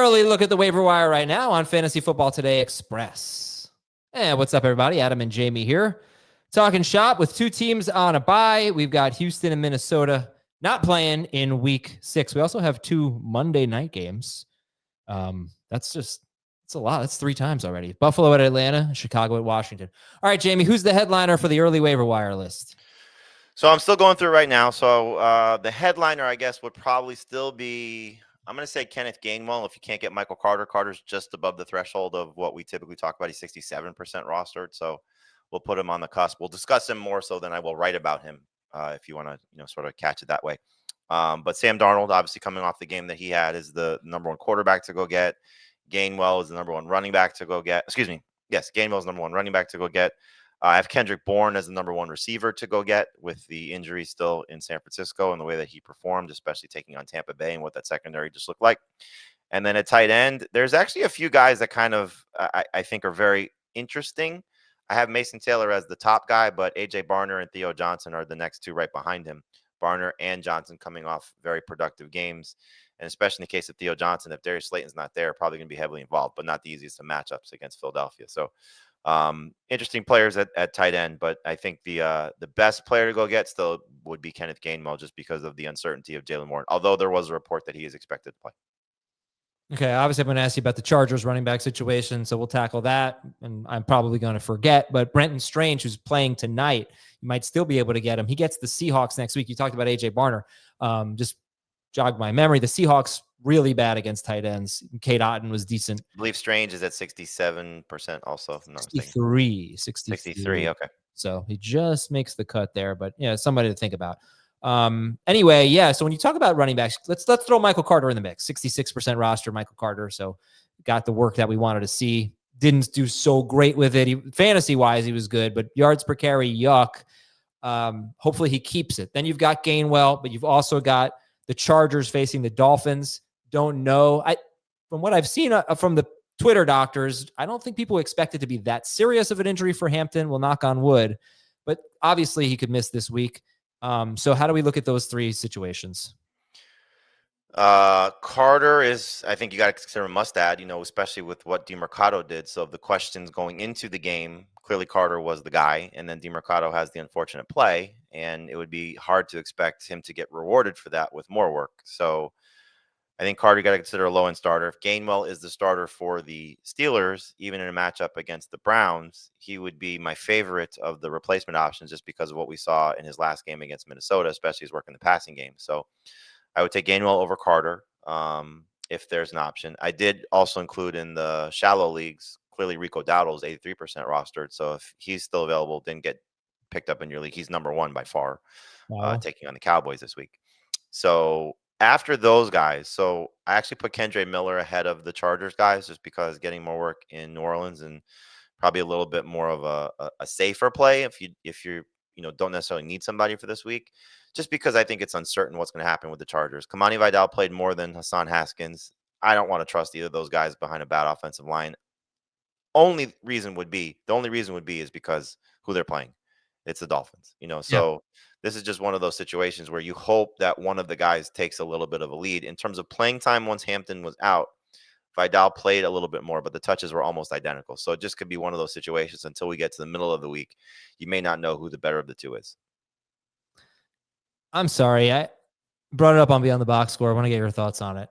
early look at the waiver wire right now on Fantasy Football Today Express. And what's up, everybody? Adam and Jamie here. Talking shop with two teams on a bye. We've got Houston and Minnesota not playing in week 6. We also have 2 Monday night games. That's a lot. That's 3 times already. Buffalo at Atlanta, Chicago at Washington. All right, Jamie, who's the headliner for the early waiver wire list? So I'm still going through right now. So the headliner, I guess, would probably still be, I'm going to say Kenneth Gainwell. If you can't get Michael Carter, Carter's just above the threshold of what we typically talk about. He's 67% rostered. So we'll put him on the cusp. We'll discuss him more so than I will write about him if you want to, sort of catch it that way. But Sam Darnold, obviously coming off the game that he had, is the number 1 quarterback to go get. Gainwell is the number 1 running back to go get. Excuse me. Yes, Gainwell is number 1 running back to go get. I have Kendrick Bourne as the number 1 receiver to go get with the injury still in San Francisco and the way that he performed, especially taking on Tampa Bay and what that secondary just looked like. And then at tight end, there's actually a few guys that kind of I think are very interesting. I have Mason Taylor as the top guy, but A.J. Barner and Theo Johnson are the next 2 right behind him. Barner and Johnson coming off very productive games. And especially in the case of Theo Johnson, if Darius Slayton's not there, probably going to be heavily involved, but not the easiest of matchups against Philadelphia. So interesting players at tight end, but I think the best player to go get still would be Kenneth Gainwell just because of the uncertainty of Jalen Warren, although there was a report that he is expected to play. Okay, obviously I'm going to ask you about the Chargers running back situation, so we'll tackle that, and I'm probably going to forget, but Brenton Strange, who's playing tonight, you might still be able to get him. He gets the Seahawks next week. You talked about A.J. Barner. Just jogged my memory. The Seahawks really bad against tight ends. Kate Otten was decent. I believe Strange is at 67% also. 63. Okay. So he just makes the cut there, but yeah, somebody to think about. Anyway, yeah. So when you talk about running backs, let's throw Michael Carter in the mix. 66% roster, Michael Carter. So got the work that we wanted to see. Didn't do so great with it. Fantasy wise, he was good, but yards per carry, yuck. Hopefully he keeps it. Then you've got Gainwell, but you've also got the Chargers facing the Dolphins. Don't know. From what I've seen from the Twitter doctors, I don't think people expect it to be that serious of an injury for Hampton. We'll knock on wood, but obviously he could miss this week. So how do we look at those 3 situations? Carter is, I think you got to consider a must add, especially with what DeMercado did. So the questions going into the game, clearly Carter was the guy, and then DeMercado has the unfortunate play, and it would be hard to expect him to get rewarded for that with more work. So I think Carter, you got to consider a low-end starter. If Gainwell is the starter for the Steelers, even in a matchup against the Browns, he would be my favorite of the replacement options just because of what we saw in his last game against Minnesota, especially his work in the passing game. So I would take Gainwell over Carter if there's an option. I did also include in the shallow leagues, clearly Rico Dowdle is 83% rostered. So if he's still available, didn't get picked up in your league, he's number 1 by far, taking on the Cowboys this week. So after those guys, so I actually put Kendre Miller ahead of the Chargers guys just because getting more work in New Orleans and probably a little bit more of a safer play if you don't necessarily need somebody for this week, just because I think it's uncertain what's going to happen with the Chargers. Kamani Vidal played more than Hassan Haskins. I don't want to trust either of those guys behind a bad offensive line. The only reason would be is because who they're playing. It's the Dolphins, so this is just one of those situations where you hope that one of the guys takes a little bit of a lead. In terms of playing time, once Hampton was out, Vidal played a little bit more, but the touches were almost identical. So it just could be one of those situations until we get to the middle of the week. You may not know who the better of the 2 is. I'm sorry. I brought it up on Beyond the Box Score. I want to get your thoughts on it.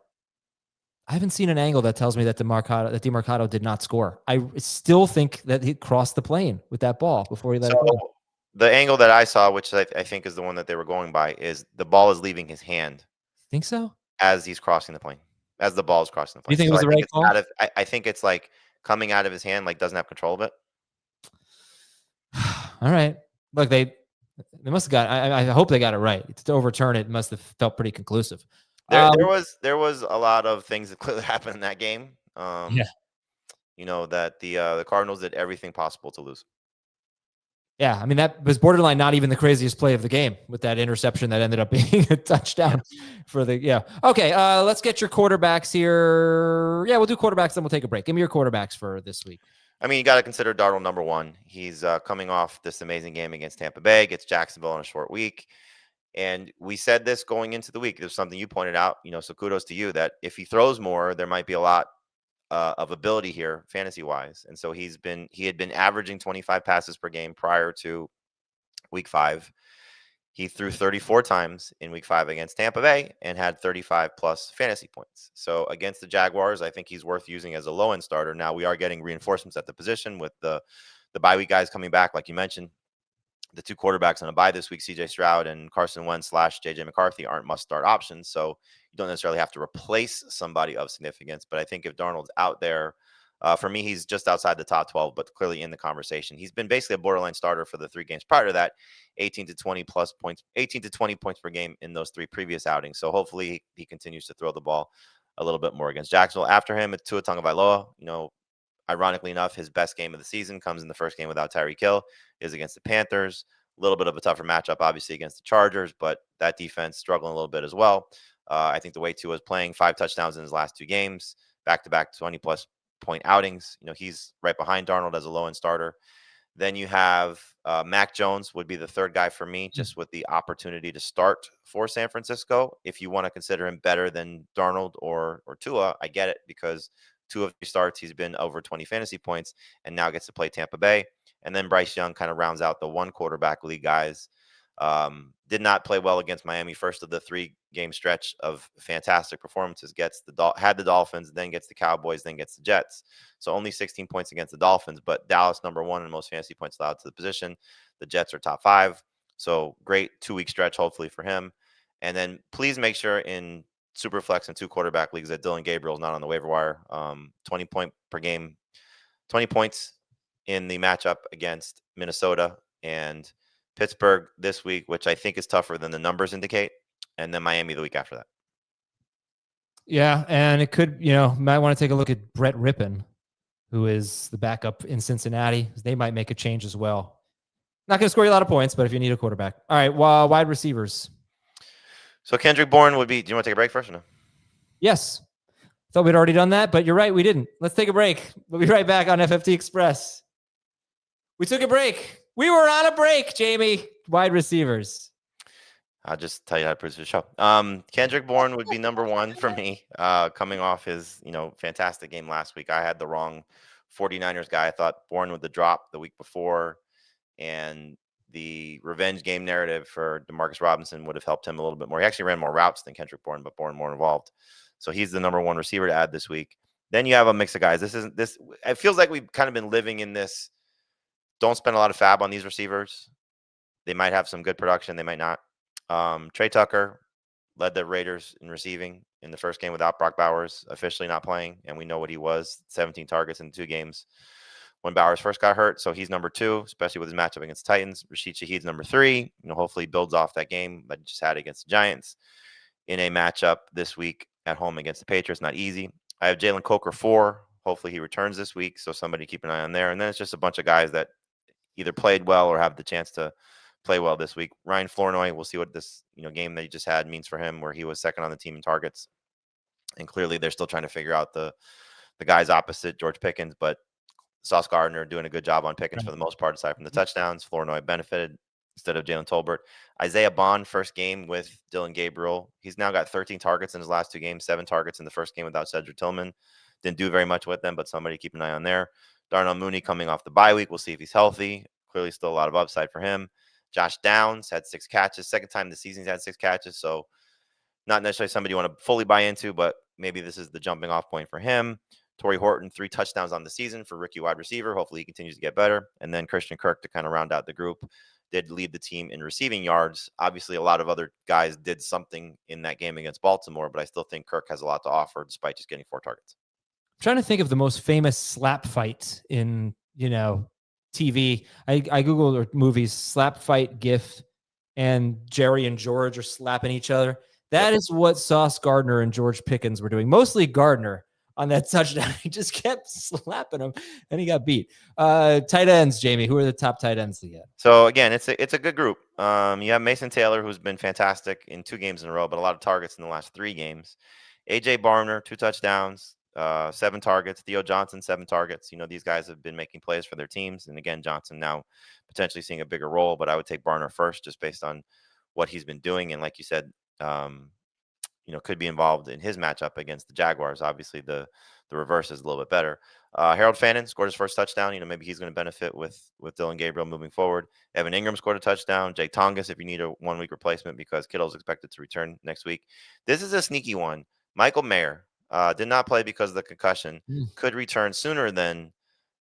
I haven't seen an angle that tells me that DeMercado did not score. I still think that he crossed the plane with that ball before he let it go. The angle that I saw, which I think is the one that they were going by, is the ball is leaving his hand. Think so? As he's crossing the plane. As the ball is crossing the plane. You think it was the right call? I think it's like coming out of his hand, like doesn't have control of it. All right. Look, they must have got. I hope they got it right. To overturn it must have felt pretty conclusive. There was a lot of things that clearly happened in that game. That the Cardinals did everything possible to lose. Yeah, I mean, that was borderline not even the craziest play of the game with that interception that ended up being a touchdown for the, Okay, let's get your quarterbacks here. Yeah, we'll do quarterbacks, then we'll take a break. Give me your quarterbacks for this week. I mean, you got to consider Darnold number 1. He's coming off this amazing game against Tampa Bay, gets Jacksonville on a short week. And we said this going into the week. There's something you pointed out, so kudos to you that if he throws more, there might be a lot of ability here fantasy wise. And so he had been averaging 25 passes per game prior to week 5. He threw 34 times in week 5 against Tampa Bay and had 35 plus fantasy points. So against the Jaguars, I think he's worth using as a low end starter. Now we are getting reinforcements at the position with the bye week guys coming back, like you mentioned. The 2 quarterbacks on a bye this week, CJ Stroud and Carson Wentz / JJ McCarthy, aren't must start options. So you don't necessarily have to replace somebody of significance. But I think if Darnold's out there, for me, he's just outside the top 12, but clearly in the conversation. He's been basically a borderline starter for the 3 games prior to that, 18 to 20 points per game in those 3 previous outings. So hopefully he continues to throw the ball a little bit more against Jacksonville. After him, it's Tua Tagovailoa. Ironically enough, his best game of the season comes in the first game without Tyreek Hill, is against the Panthers. A little bit of a tougher matchup, obviously, against the Chargers, but that defense struggling a little bit as well. I think the way Tua is playing, 5 touchdowns in his last 2 games, back-to-back 20-plus point outings. He's right behind Darnold as a low-end starter. Then you have Mac Jones would be the 3rd guy for me, just with the opportunity to start for San Francisco. If you want to consider him better than Darnold or Tua, I get it, because 2 of 3 starts, he's been over 20 fantasy points and now gets to play Tampa Bay. And then Bryce Young kind of rounds out the 1 quarterback league guys. Did not play well against Miami. First of the 3-game stretch of fantastic performances. Had the Dolphins, then gets the Cowboys, then gets the Jets. So only 16 points against the Dolphins, but Dallas number 1 in most fantasy points allowed to the position. The Jets are top 5. So great 2-week stretch, hopefully, for him. And then please make sure in Superflex and 2 quarterback leagues that Dylan Gabriel is not on the waiver wire. 20 point per game, 20 points in the matchup against Minnesota and Pittsburgh this week, which I think is tougher than the numbers indicate, and then Miami the week after that. Yeah, and it could, might want to take a look at Brett Rippon, who is the backup in Cincinnati. They might make a change as well. Not going to score you a lot of points, but if you need a quarterback. All right, wide receivers. So Kendrick Bourne would be, do you want to take a break first or no? Yes. Thought we'd already done that, but you're right, we didn't. Let's take a break. We'll be right back on FFT Express. We took a break. We were on a break, Jamie. Wide receivers. I'll just tell you how to produce the show. Kendrick Bourne would be number 1 for me, coming off his, fantastic game last week. I had the wrong 49ers guy. I thought Bourne with the drop the week before, and the revenge game narrative for Demarcus Robinson would have helped him a little bit more. He actually ran more routes than Kendrick Bourne, but Bourne more involved. So he's the number 1 receiver to add this week. Then you have a mix of guys. It feels like we've kind of been living in this. Don't spend a lot of fab on these receivers. They might have some good production. They might not. Trey Tucker led the Raiders in receiving in the first game without Brock Bowers officially not playing. And we know what he was, 17 targets in 2 games when Bowers first got hurt. So he's number 2, especially with his matchup against Titans. Rashid Shaheed's number 3. Hopefully builds off that game that he just had against the Giants in a matchup this week at home against the Patriots. Not easy. I have Jalen Coker 4. Hopefully he returns this week. So somebody keep an eye on there. And then it's just a bunch of guys that either played well or have the chance to play well this week. Ryan Flournoy, we'll see what this game that he just had means for him, where he was 2nd on the team in targets. And clearly they're still trying to figure out the guys opposite George Pickens, but Sauce Gardner doing a good job on Pickens for the most part, aside from the touchdowns. Flournoy benefited instead of Jalen Tolbert. Isaiah Bond, first game with Dylan Gabriel. He's now got 13 targets in his last 2 games, 7 targets in the first game without Cedric Tillman. Didn't do very much with them, but somebody keep an eye on there. Darnell Mooney coming off the bye week. We'll see if he's healthy. Clearly still a lot of upside for him. Josh Downs had 6 catches. Second time this season he's had 6 catches. So not necessarily somebody you want to fully buy into, but maybe this is the jumping off point for him. Torrey Horton, 3 touchdowns on the season for rookie wide receiver. Hopefully he continues to get better. And then Christian Kirk to kind of round out the group. Did lead the team in receiving yards. Obviously, a lot of other guys did something in that game against Baltimore, but I still think Kirk has a lot to offer despite just getting 4 targets. I'm trying to think of the most famous slap fight in, TV. I Googled movies, slap fight GIF, and Jerry and George are slapping each other. That is what Sauce Gardner and George Pickens were doing. Mostly Gardner on that touchdown. He just kept slapping him, and he got beat. Tight ends, Jamie. Who are the top tight ends to get? So again, it's a good group. You have Mason Taylor, who's been fantastic in 2 games in a row, but a lot of targets in the last 3 games. AJ Barner, 2 touchdowns, 7 targets. Theo Johnson, 7 targets. These guys have been making plays for their teams, and again, Johnson now potentially seeing a bigger role. But I would take Barner first, just based on what he's been doing. And like you said, could be involved in his matchup against the Jaguars. Obviously, the reverse is a little bit better. Harold Fannin scored his first touchdown. Maybe he's going to benefit with Dylan Gabriel moving forward. Evan Ingram scored a touchdown. Jake Tongas, if you need a 1 week replacement, because Kittle's expected to return next week. This is a sneaky one. Michael Mayer did not play because of the concussion. Could return sooner than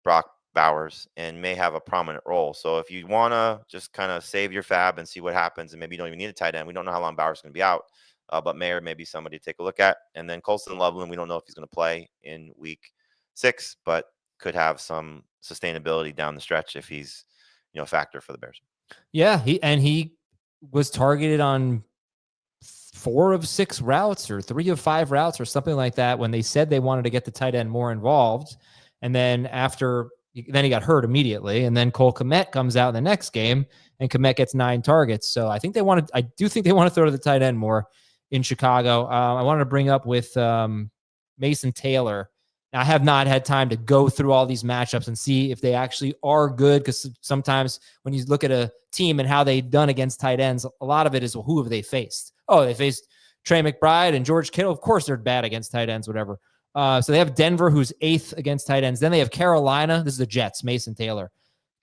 Brock Bowers and may have a prominent role. So if you want to just kind of save your fab and see what happens, and maybe you don't even need a tight end. We don't know how long Bowers is going to be out. But Mayer may be somebody to take a look at. And then Colston Loveland, we don't know if he's going to play in week 6, but could have some sustainability down the stretch if he's, a factor for the Bears. Yeah, he was targeted on 4 of 6 routes or 3 of 5 routes or something like that when they said they wanted to get the tight end more involved. And then then he got hurt immediately. And then Cole Kmet comes out in the next game, and Kmet gets 9 targets. So I do think they want to throw to the tight end more in Chicago. I wanted to bring up with Mason Taylor. Now, I have not had time to go through all these matchups and see if they actually are good, because sometimes when you look at a team and how they've done against tight ends, a lot of it is, well, who have they faced? Oh, they faced Trey McBride and George Kittle. Of course, they're bad against tight ends, whatever. So they have Denver, who's 8th against tight ends. Then they have Carolina. This is the Jets, Mason Taylor.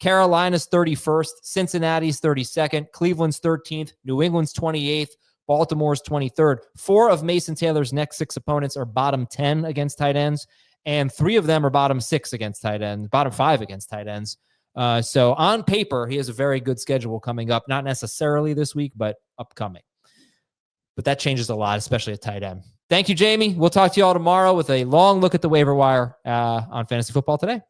Carolina's 31st. Cincinnati's 32nd. Cleveland's 13th. New England's 28th. Baltimore's 23rd. 4 of Mason Taylor's next 6 opponents are bottom 10 against tight ends, and 3 of them are bottom 6 against tight ends, bottom 5 against tight ends. So on paper, he has a very good schedule coming up, not necessarily this week, but upcoming. But that changes a lot, especially at tight end. Thank you, Jamey. We'll talk to you all tomorrow with a long look at the waiver wire on Fantasy Football Today.